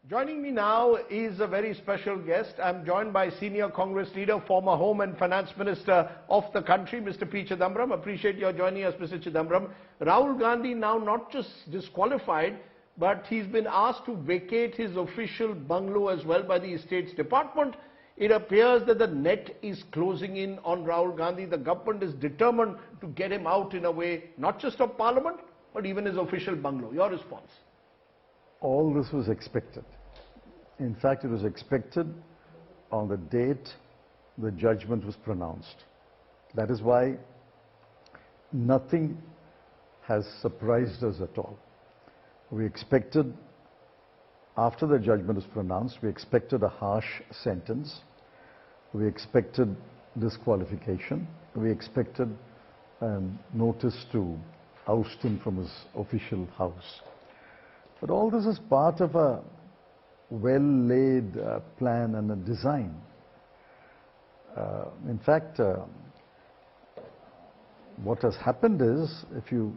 Joining me now is a very special guest. I'm joined by senior Congress leader, former Home and Finance Minister of the country, Mr. P. Chidambaram. Appreciate your joining us, Mr. Chidambaram. Rahul Gandhi now not just disqualified, but he's been asked to vacate his official bungalow as well by the Estates Department. It appears that the net is closing in on Rahul Gandhi. The government is determined to get him out in a way, not just of Parliament, but even his official bungalow. Your response? All this was expected. In fact, it was expected on the date the judgment was pronounced. That is why nothing has surprised us at all. We expected, after the judgment was pronounced, we expected a harsh sentence. We expected disqualification. We expected a notice to oust him from his official house. But all this is part of a well-laid plan and a design. In fact, what has happened is, if you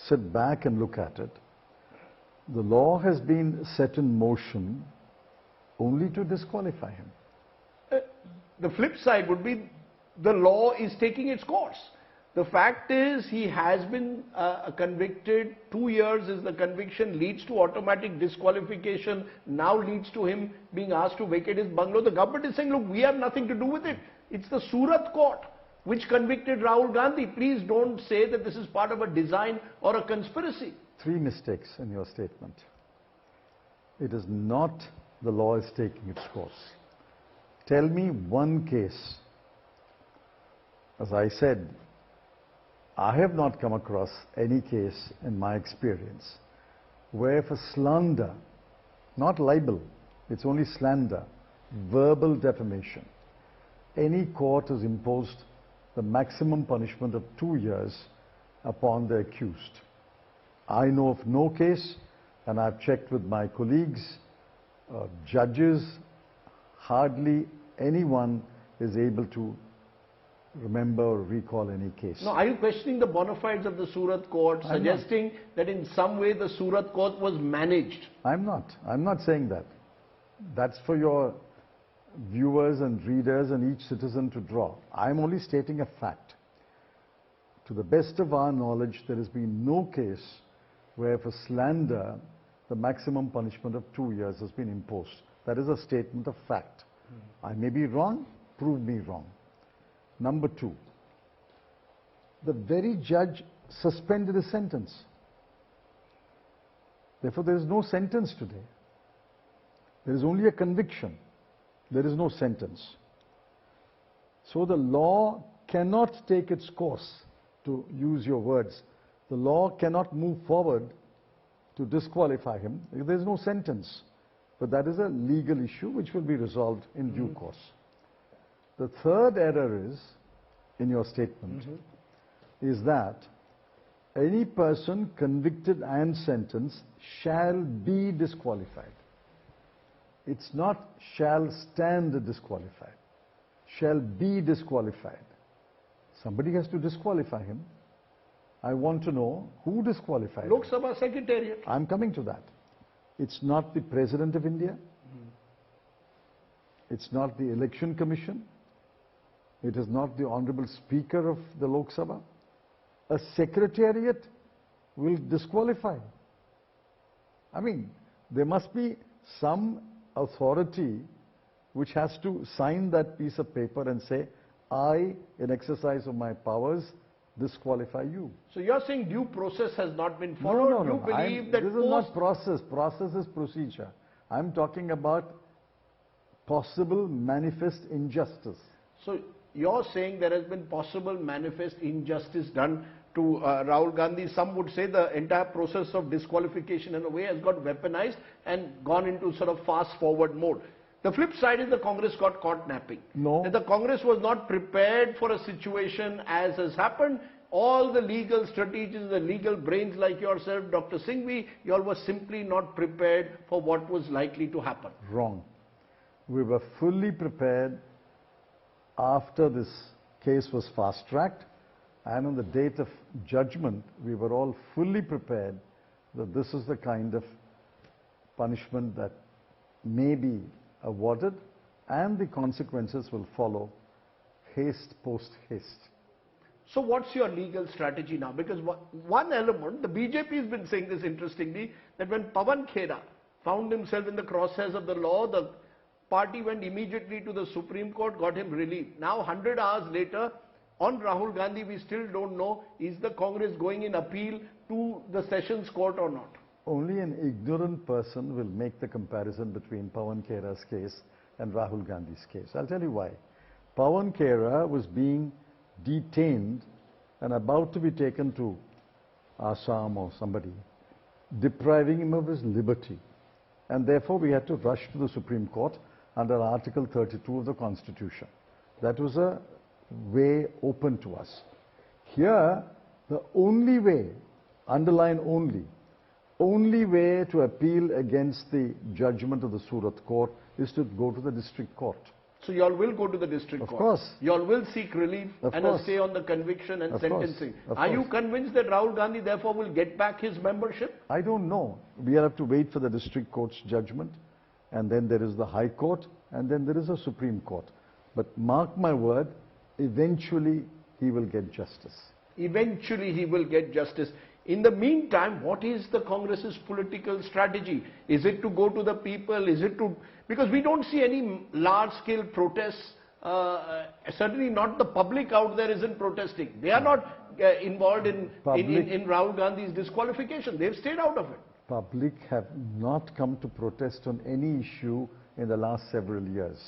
sit back and look at it, the law has been set in motion only to disqualify him. The flip side would be the law is taking its course. The fact is he has been convicted. 2 years is the conviction, leads to automatic disqualification, now leads to him being asked to vacate his bungalow. The government is saying, look, we have nothing to do with it. It's the Surat Court which convicted Rahul Gandhi. Please don't say that this is part of a design or a conspiracy. 3 mistakes in your statement. It is not the law is taking its course. Tell me one case. As I said, I have not come across any case in my experience where for slander, not libel, it's only slander, verbal defamation, any court has imposed the maximum punishment of 2 years upon the accused. I know of no case, and I've checked with my colleagues, judges, hardly anyone is able to remember or recall any case. No, are you questioning the bona fides of the Surat Court, suggesting that in some way the Surat Court was managed? I'm not saying that. That's for your viewers and readers and each citizen to draw. I'm only stating a fact. To the best of our knowledge, there has been no case where for slander the maximum punishment of 2 years has been imposed. That is a statement of fact. I may be wrong, prove me wrong. Number 2, the very judge suspended his sentence. Therefore, there is no sentence today. There is only a conviction. There is no sentence. So the law cannot take its course, to use your words. The law cannot move forward to disqualify him. There is no sentence. But that is a legal issue which will be resolved in due course. The third error is, in your statement, is that any person convicted and sentenced shall be disqualified. It's not shall stand disqualified. Shall be disqualified. Somebody has to disqualify him. I want to know who disqualified him. Lok Sabha Secretariat. I'm coming to that. It's not the President of India. It's not the Election Commission. It is not the Honorable Speaker of the Lok Sabha. A Secretariat will disqualify. I mean, there must be some authority which has to sign that piece of paper and say, I, in exercise of my powers, disqualify you. So you're saying due process has not been followed? No. You believe that this is not process. Process is procedure. I'm talking about possible manifest injustice. So you're saying there has been possible manifest injustice done to Rahul Gandhi. Some would say the entire process of disqualification in a way has got weaponized and gone into sort of fast forward mode. The flip side is the Congress got caught napping. No. That the Congress was not prepared for a situation as has happened. All the legal strategies, the legal brains like yourself, Dr. Singhvi, you all were simply not prepared for what was likely to happen. Wrong. We were fully prepared after this case was fast-tracked, and on the date of judgment, we were all fully prepared that this is the kind of punishment that may be awarded, and the consequences will follow, haste post haste. So what's your legal strategy now? Because one element, the BJP has been saying this interestingly, that when Pawan Khera found himself in the crosshairs of the law, the party went immediately to the Supreme Court, got him relieved. Now 100 hours later, on Rahul Gandhi, we still don't know, is the Congress going in appeal to the Sessions Court or not? Only an ignorant person will make the comparison between Pawan Khera's case and Rahul Gandhi's case. I'll tell you why. Pawan Khera was being detained and about to be taken to Assam or somebody, depriving him of his liberty. And therefore we had to rush to the Supreme Court under Article 32 of the Constitution. That was a way open to us. Here, the only way, underline only way to appeal against the judgment of the Surat Court is to go to the district court. So you all will go to the district court? Of course. You all will seek relief and a stay on the conviction and sentencing. Are you convinced that Rahul Gandhi therefore will get back his membership? I don't know. We have to wait for the district court's judgment, and then there is the High Court, and then there is a Supreme Court. But mark my word, eventually he will get justice. Eventually he will get justice. In the meantime, what is the Congress's political strategy? Is it to go to the people? Is it to... Because we don't see any large-scale protests. Certainly not the public out there isn't protesting. They are not involved in Rahul Gandhi's disqualification. They've stayed out of it. Public have not come to protest on any issue in the last several years.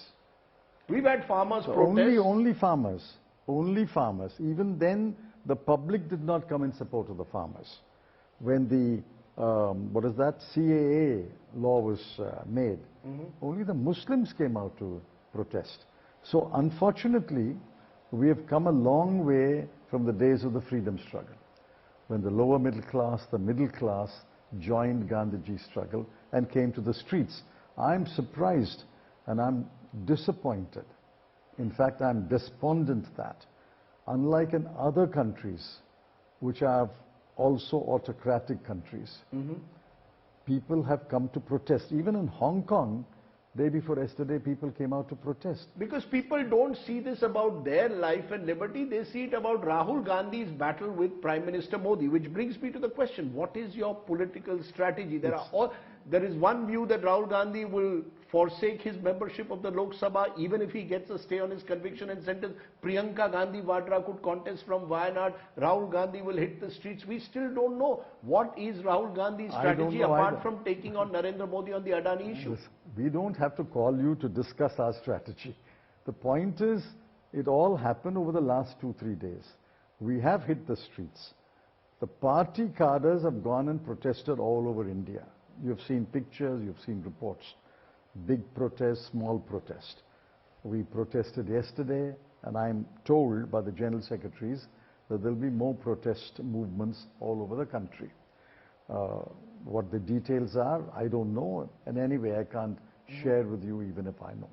We've had farmers protest. Only farmers. Only farmers. Even then, the public did not come in support of the farmers. When the, CAA law was made, only the Muslims came out to protest. So unfortunately, we have come a long way from the days of the freedom struggle, when the lower middle class, the middle class joined Gandhiji's struggle and came to the streets. I'm surprised and I'm disappointed. In fact, I'm despondent that, unlike in other countries, which are also autocratic countries, people have come to protest. Even in Hong Kong, day before yesterday, people came out to protest. Because people don't see this about their life and liberty, they see it about Rahul Gandhi's battle with Prime Minister Modi, which brings me to the question, what is your political strategy? There is one view that Rahul Gandhi will forsake his membership of the Lok Sabha even if he gets a stay on his conviction and sentence. Priyanka Gandhi Vadra could contest from Wayanad. Rahul Gandhi will hit the streets. We still don't know what is Rahul Gandhi's strategy apart from taking on Narendra Modi on the Adani issue. We don't have to call you to discuss our strategy. The point is, it all happened over the last 2-3 days. We have hit the streets. The party cadres have gone and protested all over India. You've seen pictures, you've seen reports. Big protest, small protest. We protested yesterday, and I'm told by the general secretaries that there'll be more protest movements all over the country. What the details are, I don't know, and anyway, I can't share with you even if I know.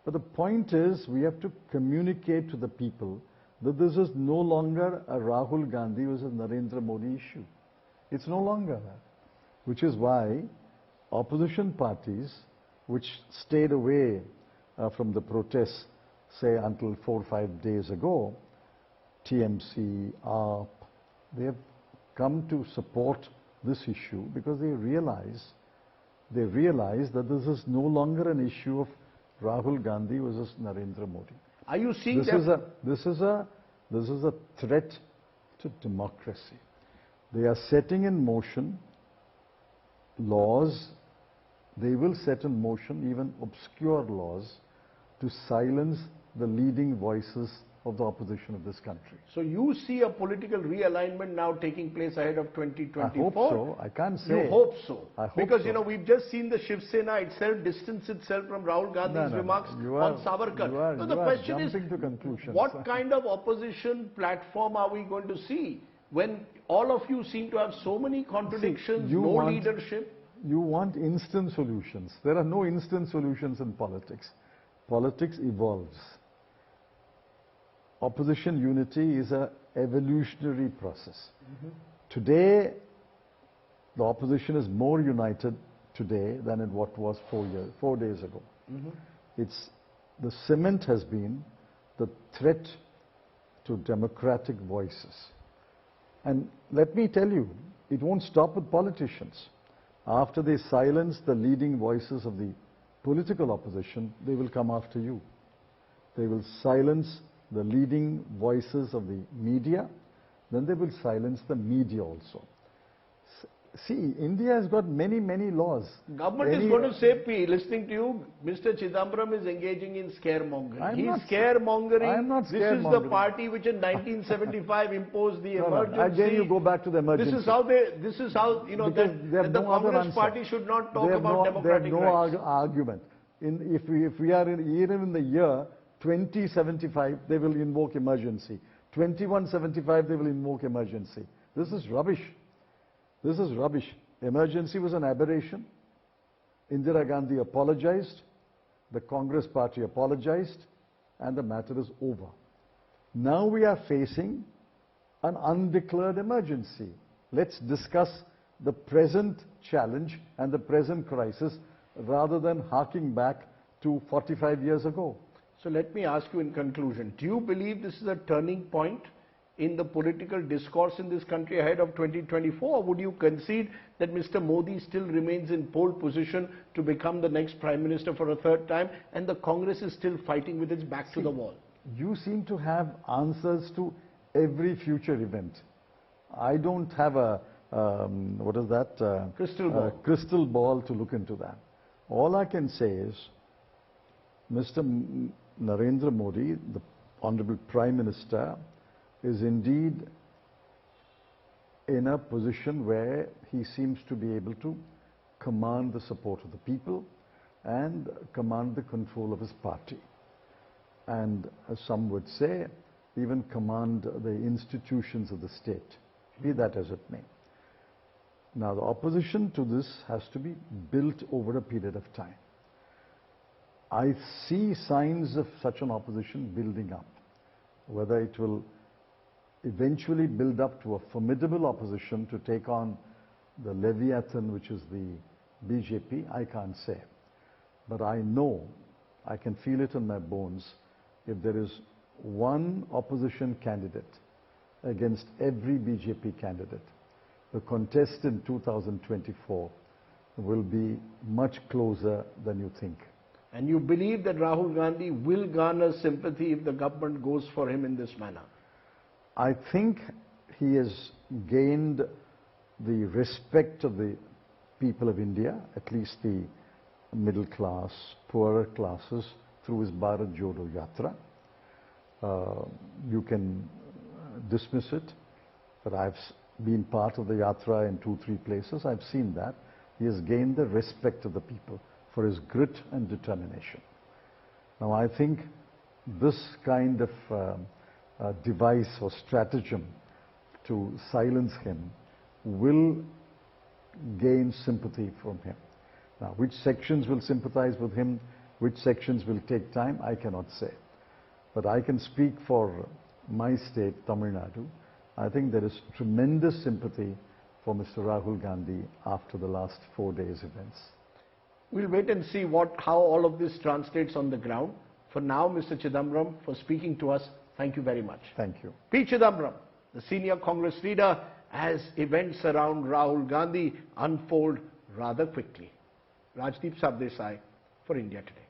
But the point is, we have to communicate to the people that this is no longer a Rahul Gandhi versus Narendra Modi issue. It's no longer that. Which is why opposition parties, which stayed away from the protests, say until 4 or 5 days ago, TMC, AAP, they have come to support this issue because they realize that this is no longer an issue of Rahul Gandhi versus Narendra Modi. Are you seeing this is a threat to democracy. They are setting in motion laws. They will set in motion even obscure laws to silence the leading voices of the opposition of this country. So you see a political realignment now taking place ahead of 2024? I hope so. I can't say. You hope so? I hope because, so. You know, we've just seen the Shiv Sena itself distance itself from Rahul Gandhi's remarks on Savarkar. So the question is, to conclusions. What kind of opposition platform are we going to see when all of you seem to have so many contradictions, no leadership? You want instant solutions. There are no instant solutions in politics. Politics evolves. Opposition unity is an evolutionary process. Today, the opposition is more united today than it what was 4 days ago. It's the cement has been the threat to democratic voices. And let me tell you, it won't stop with politicians. After they silence the leading voices of the political opposition, they will come after you. They will silence the leading voices of the media, then they will silence the media also. See, India has got many, many laws. Government is going to say, listening to you, Mr. Chidambaram is engaging in scaremongering. He's scaremongering. I am not scaremongering. This is the party which in 1975 imposed the emergency. No, again you go back to the emergency. This is how, you know, that the no Congress party should not talk about democratic rights. They have no argument. If we are even in the year 2075, they will invoke emergency. 2175, they will invoke emergency. This is rubbish. This is rubbish. Emergency was an aberration. Indira Gandhi apologized. The Congress party apologized. And the matter is over. Now we are facing an undeclared emergency. Let's discuss the present challenge and the present crisis rather than harking back to 45 years ago. So let me ask you in conclusion, do you believe this is a turning point in the political discourse in this country ahead of 2024, or would you concede that Mr. Modi still remains in pole position to become the next Prime Minister for a third time, and the Congress is still fighting with its back to the wall? You seem to have answers to every future event. I don't have a, what is that? Crystal ball. Crystal ball to look into that. All I can say is, Mr. Narendra Modi, the Honorable Prime Minister, is indeed in a position where he seems to be able to command the support of the people and command the control of his party. And as some would say, even command the institutions of the state, be that as it may. Now, the opposition to this has to be built over a period of time. I see signs of such an opposition building up. Whether it will eventually build up to a formidable opposition to take on the Leviathan, which is the BJP, I can't say. But I know, I can feel it in my bones, if there is one opposition candidate against every BJP candidate, the contest in 2024 will be much closer than you think. And you believe that Rahul Gandhi will garner sympathy if the government goes for him in this manner? I think he has gained the respect of the people of India, at least the middle class, poorer classes, through his Bharat Jodo Yatra. You can dismiss it, but I've been part of the Yatra in 2-3 places. I've seen that. He has gained the respect of the people for his grit and determination. Now, I think this kind of device or stratagem to silence him will gain sympathy from him. Now, which sections will sympathize with him, which sections will take time, I cannot say. But I can speak for my state, Tamil Nadu. I think there is tremendous sympathy for Mr. Rahul Gandhi after the last 4 days' events. We'll wait and see how all of this translates on the ground. For now, Mr. Chidambaram, for speaking to us, thank you very much. Thank you. P. Chidambaram, the senior Congress leader, as events around Rahul Gandhi unfold rather quickly. Rajdeep Sardesai for India Today.